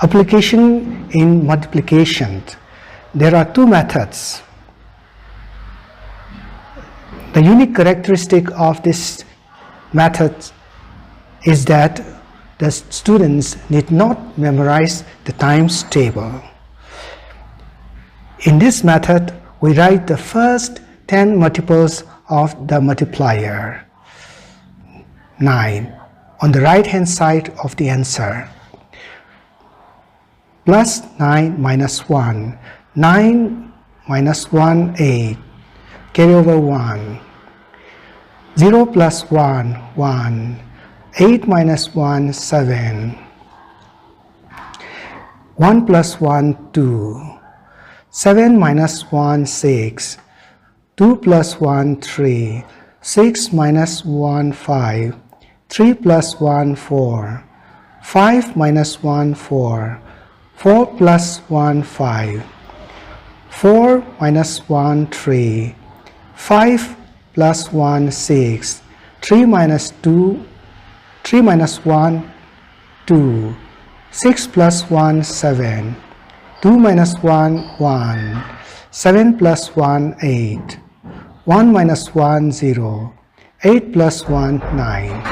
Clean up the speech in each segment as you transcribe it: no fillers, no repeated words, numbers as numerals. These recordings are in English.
Application in multiplication. There are two methods. The unique characteristic of this method is that the students need not memorize the times table. In this method, we write the first 10 multiples of the multiplier, 9, on the right hand side of the answer. Plus 9 minus 1, 9 minus 1, 8, carry over 1, 0 plus 1, 1, 8 minus 1, 7, 1 plus 1, 2, 7 minus 1, 6, 2 plus 1, 3, 6 minus 1, 5, 3 plus 1, 4, 5 minus 1, 4, 4 plus 1, 5, 4 minus 1, 3, 5 plus 1, 6, 3 minus 2, 3 minus 1, 2, 6 plus 1, 7, 2 minus 1, 1, 7 plus 1, 8, 1 minus 1, 0, 8 plus 1, 9.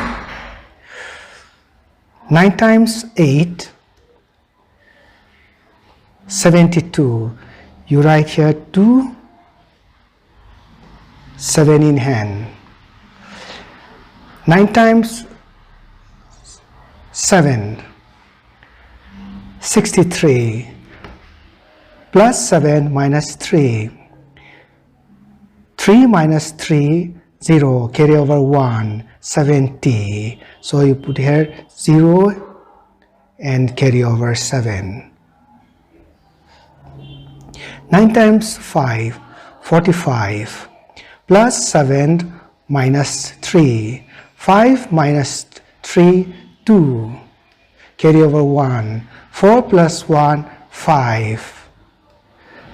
9 times 8, 72. You write here 2, 7 in hand. 9 times 7, 63. Plus 7 minus 3. 3 minus 3, 0. Carry over 1, 70. So you put here 0 and carry over 7. 9 times 5, 45. Plus 7 minus 3. 5 minus 3, 2. Carry over 1. 4 plus 1, 5.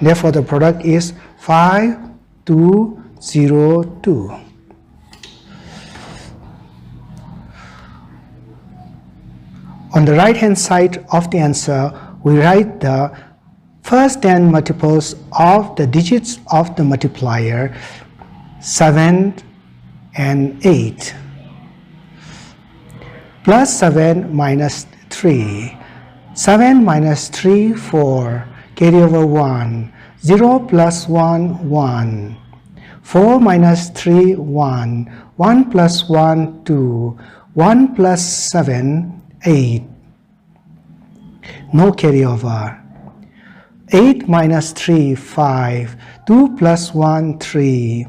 Therefore, the product is 5, 2, 0, 2. On the right hand side of the answer, we write the first 10 multiples of the digits of the multiplier 7 and 8. Plus 7 minus 3. 7 minus 3, 4. Carry over 1. 0 plus 1, 1. 4 minus 3, 1. 1 plus 1, 2. 1 plus 7, 8. No carryover. 8 minus 3, 5. 2 plus 1, 3.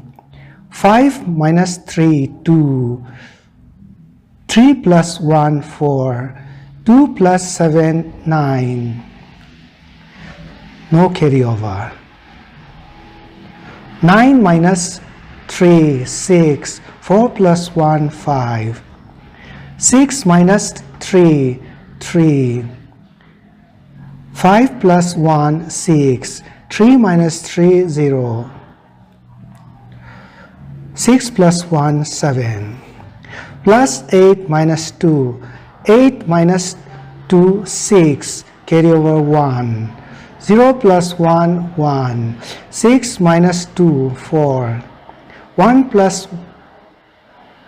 5 minus 3, 2. 3 plus 1, 4. 2 plus 7, 9. No carryover. 9 minus 3, 6. 4 plus 1, 5. 6 minus 3, 3. 5 plus 1, 6. 3 minus 3, 0. 6 plus 1, 7. Plus 8 minus 2. 8 minus 2, 6. Carry over 1. 0 plus 1, 1. 6 minus 2, 4. 1 plus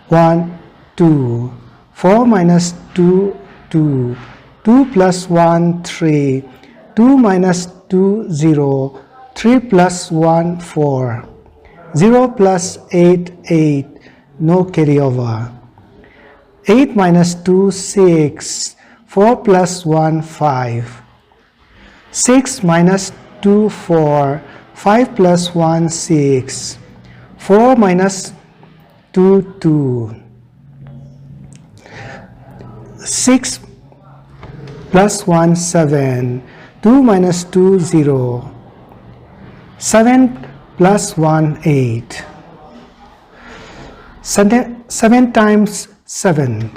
1, 2. 4 minus 2, 2. 2 plus 1, 3. 2 minus 2, 0. 3 plus 1, 4. 0 plus 8, 8. No carryover. 8 minus 2, 6. 4 plus 1, 5. 6 minus 2, 4. 5 plus 1, 6. 4 minus 2, 2. 6 plus 1, 7. 2 minus 2, 0. 7 plus 1, 8. 7 times 7,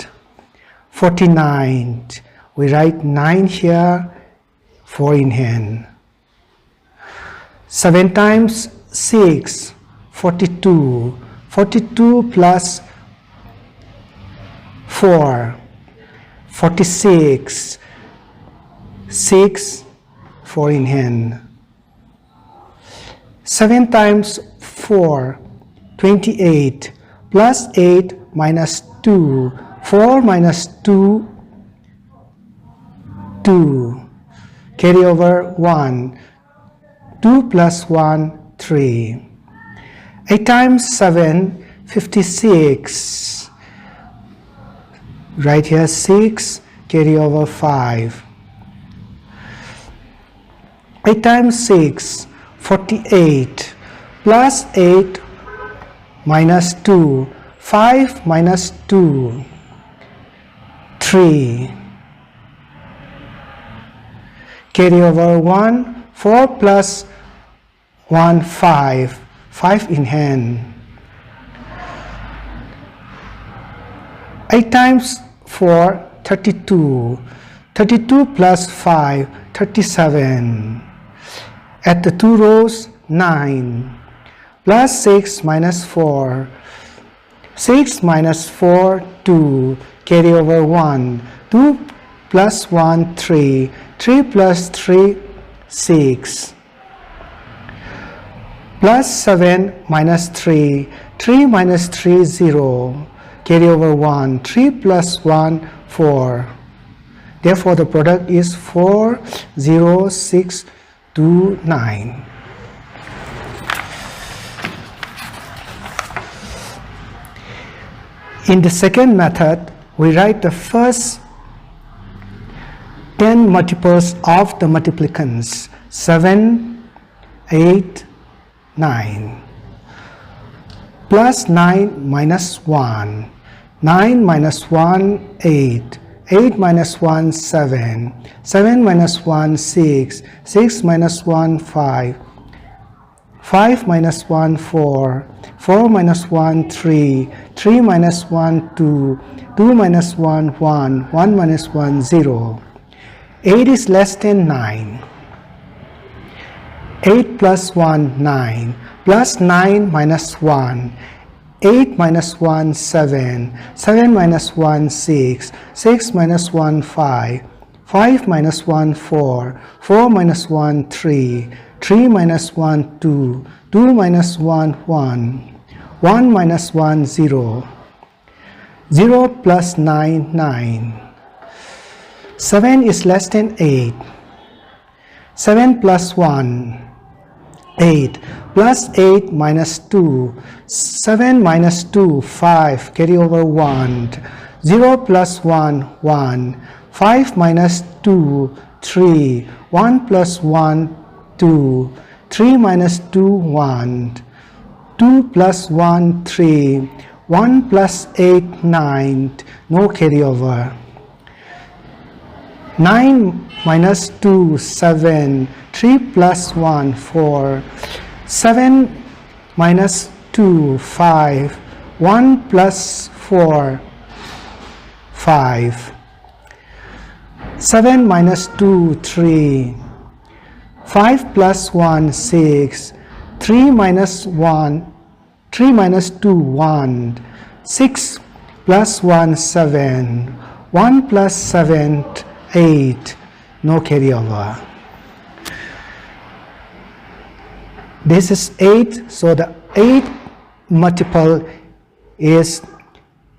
49. We write 9 here, 4 in hand. 7 times 6, 42. 42 plus 4, 46. 6, 4 in hand. 7 times 4, 28, plus 8 minus 2, 4 minus 2, 2, carry over 1, 2 plus 1, 3. 8 times 7, 56, right here 6, carry over 5. 8 times 6, 48, plus 8 minus 2, 5 minus 2, 3, carry over 1, 4 plus 1, 5, 5 in hand. 8 times 4, 32, 32 plus 5, 37. At the 2 rows, 9, plus 6 minus 4, 6 minus 4, 2, carry over 1, 2 plus 1, 3, 3 plus 3, 6, plus 7 minus 3, 3 minus 3, 0, carry over 1, 3 plus 1, 4. Therefore, the product is 4, 0, 6, 2, 9. In the second method, we write the first 10 multiples of the multiplicants, 7, 8, 9. Plus 9 minus 1, 9 minus 1, 8. 8 minus 1, 7, 7 minus 1, 6, 6 minus 1, 5, 5 minus 1, 4, 4 minus 1, 3, 3 minus 1, 2, 2 minus 1, 1, 1 minus 1, 0. 8 is less than 9. 8 plus 1, 9, plus 9 minus 1, 8 minus 1, 7, 7 minus 1, 6, 6 minus 1, 5, 5 minus 1, 4, 4 minus 1, 3, 3 minus 1, 2, 2 minus 1, 1, 1 minus 1, 0, 0 plus 9, 9. 7 is less than 8. 7 plus 1, 8, plus 8 minus 2, 7 minus 2, 5, carry over 1, 0 plus 1, 1, 5 minus 2, 3, 1 plus 1, 2, 3 minus 2, 1, 2 plus 1, 3, 1 plus 8, 9, no carryover. 9 minus 2, 7, 3 plus 1, 4, 7 minus 2, 5, 1 plus 4, 5, 7 minus 2, 3, 5 plus 1, 6, 3 minus 1, 3 minus 2, 1, 6 plus 1, 7, 1 plus 7, 8, no carryover. This is 8, so the 8 multiple is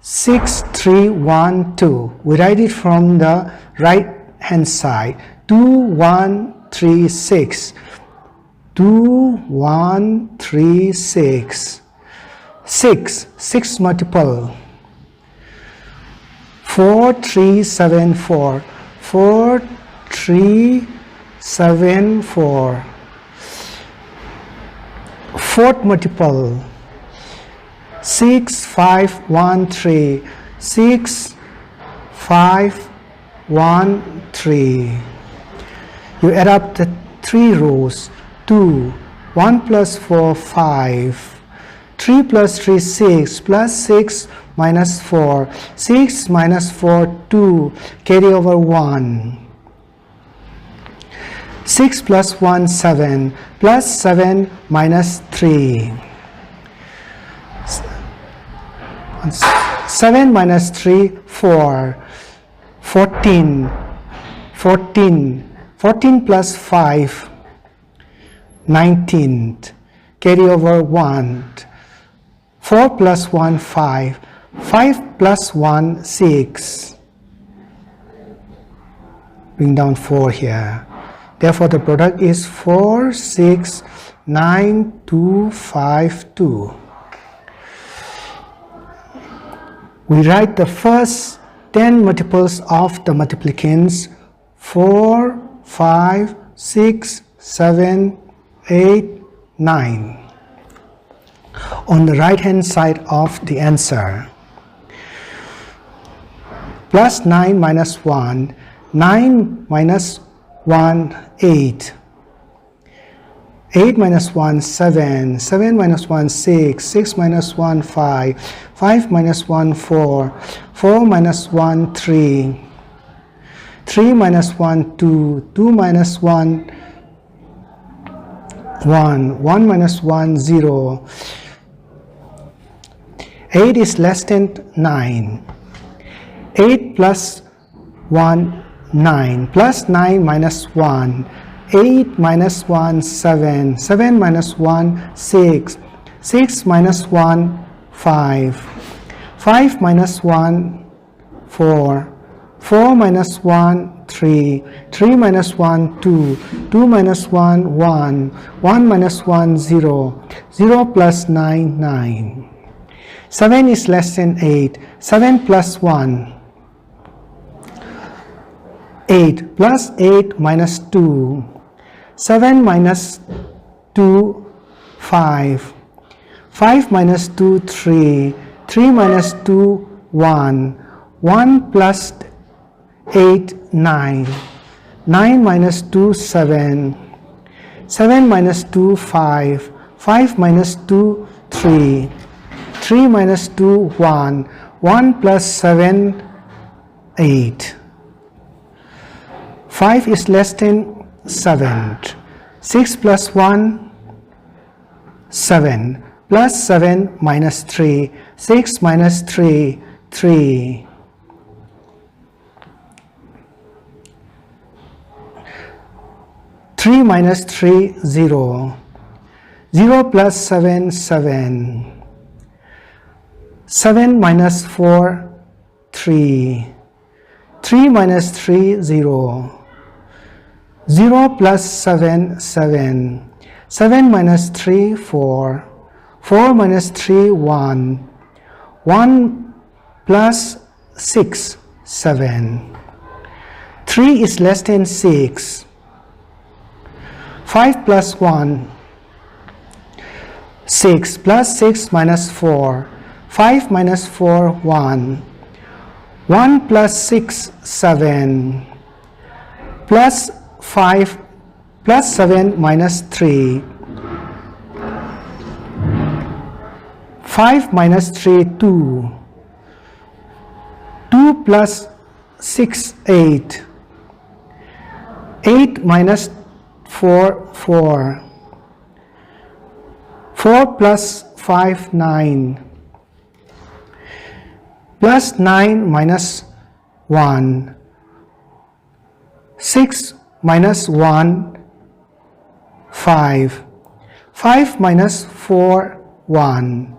6, 3, 1, 2. We write it from the right hand side. 2, 1, 3, 6. 2, 1, 3, 6. 6 multiple. 4, 3, 7, 4. 4, 3, 7, 4. Fourth multiple. 6, 5, 1, 3. 6, 5, 1, 3. You add up the 3 rows. 2, 1 plus 4, 5. 3 plus 3, 6, plus 6 minus 4, 6 minus 4, 2, carry over 1. 6 plus 1, 7, plus 7 minus 3. 7 minus 3, 4. 14, 14, 14 plus 5, 19. Carry over 1. 4 plus 1, 5. 5 plus 1, 6. Bring down 4 here. Therefore, the product is 4, 6, 9, 2, 5, 2. We write the first 10 multiples of the multiplicants: 4, 5, 6, 7, 8, 9 on the right hand side of the answer. Plus 9 minus 1, 9 minus 1, 8. 8 minus 1, 7. 7 minus 1, 6. 6 minus 1, 5. 5 minus 1, 4. 4 minus 1, 3. 3 minus 1, 2. 2 minus 1, 1. 1 minus 1, 0. 8 is less than 9. 8 plus 1, 9. Plus 9 minus 1. 8 minus 1, 7. 7 minus 1, 6. 6 minus 1, 5. 5 minus 1, 4. 4 minus 1, 3. 3 minus 1, 2. 2 minus 1, 1. 1 minus 1, 0. 0 plus 9, 9. 7 is less than 8. 7 plus 1. 8 plus 8 minus 2. 7 minus 2, 5. 5 minus 2, 3. 3 minus 2, 1. 1 plus 8, 9. 9 minus 2, 7. 7 minus 2, 5. 5 minus 2, 3. 3 minus 2, 1. 1 plus 7, 8. 5 is less than 7. 6 plus 1, 7. Plus 7 minus 3. 6 minus 3, 3. 3 minus 3, 0. 0 plus 7, 7. 7 minus 4, 3. 3 minus 3, 0. 0 plus 7, 7. 7 minus 3, 4. 4 minus 3, 1. 1 plus 6, 7. 3 is less than 6. 5 plus 1, 6. Plus 6 minus 4. 5 minus 4, 1. 1 plus 6, 7. Plus 5 plus 7 minus 3. 5 minus 3, 2. 2 plus 6, 8. 8 minus 4, 4. 4 plus 5, 9. Plus 9 minus 1. 6 minus 1, 5. 5 minus 4, 1.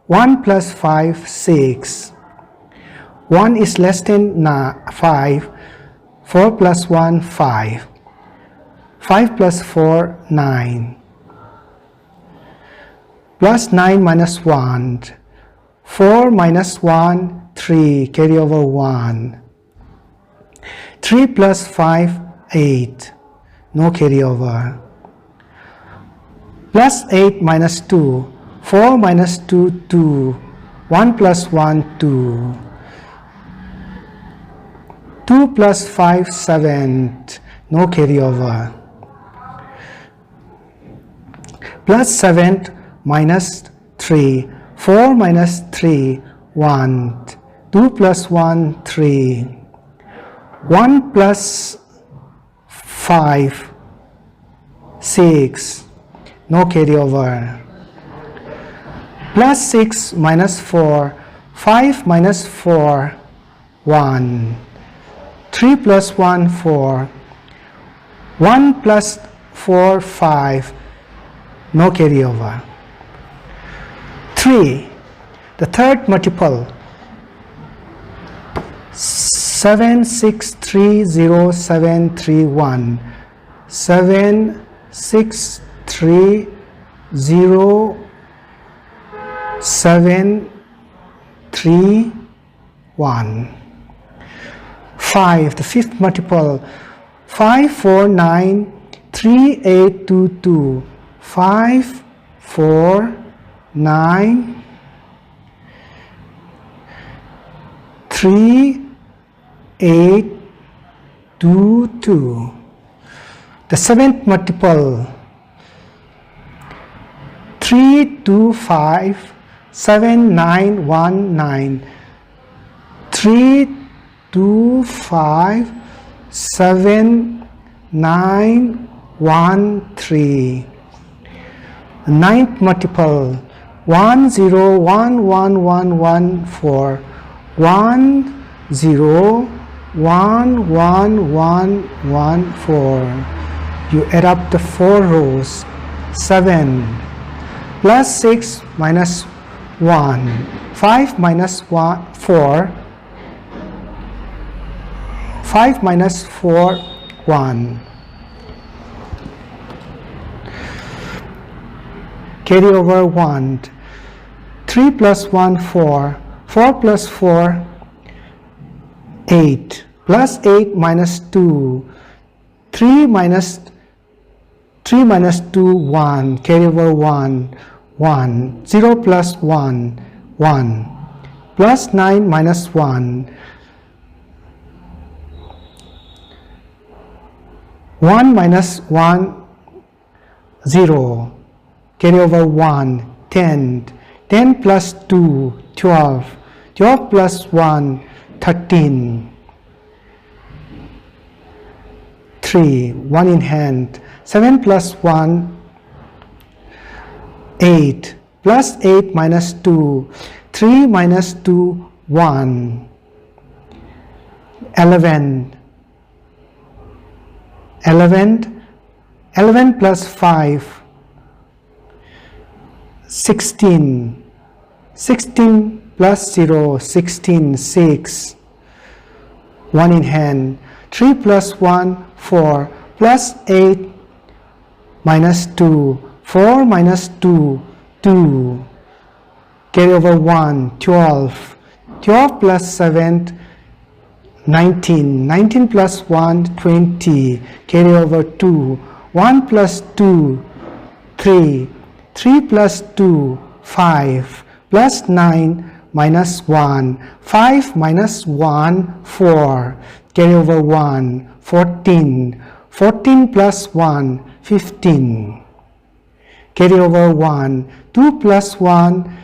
1 plus 5, 6. 1 is less than 5. 4 plus 1, 5. 5 plus 4, 9. Plus 9 minus 1. 4 minus 1, 3. Carry over 1. 3 plus 5, 8. No carryover. Plus 8 minus 2. 4 minus 2, 2. 1 plus 1, 2. 2 plus 5, 7. No carryover. Plus 7 minus 3. 4 minus 3, 1. 2 plus 1, 3. 1 plus 5, 6. No carryover. Plus 6 minus 4. 5 minus 4, 1. 3 plus 1, 4. 1 plus 4, 5, no carryover. 3, the third multiple, 7, 6, 3, 0, 7, 3, 1. 7, 6, 3, 0, 7, 3, 1. 5, the fifth multiple, 5, 4, 9, 3, 8, 2, 2. 5, 4, 9, 3, 8, 2, 2. The seventh multiple, 3, 2, 5, 7, 9, 1, 9. 3, 2, 5, 7, 9, 1, 3. The ninth multiple, 1, 0, 1, 1, 1, 1, 4. 1, 0, 1, 1, 1, 1, 4. You add up the 4 rows. 7 plus 6 minus 1. 5 minus 1, 4. 5 minus 4, 1. Carry over 1. 3 plus 1, 4. 4 plus 4, 8. Plus 8 minus 2. 3 minus 2, 1. Carry over 1. 1. 0 plus 1, 1. Plus 9 minus 1. 1 minus 1, 0. Carry over 1. 10. 10 plus 2, 12. 12 plus 1, 13. 3. 1 in hand. 7 plus 1, 8. Plus 8 minus 2. 3 minus 2, 1. 11. 11 plus 5, 16. 16 plus 0, 16, 6. 1 in hand. 3 plus 1, 4. Plus 8 minus 2. 4 minus 2, 2. Carry over 1, 12. 12 plus 7, 19. 19 plus 1, 20. Carry over 2. 1 plus 2, 3. 3 plus 2, 5. Plus 9 minus 1. 5 minus 1, 4. Carry over 1. 14. 14 plus 1, 15. Carry over 1. 2 plus 1,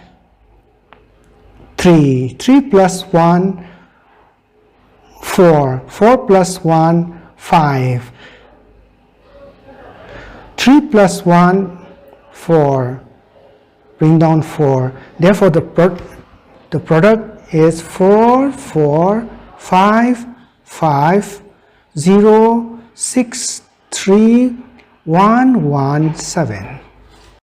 3. 3 plus 1, 4. 4 plus 1, 5. 3 plus 1, 4. Bring down 4. Therefore, the product is 4, 4, 5, 5, 0, 6, 3, 1, 1, 7.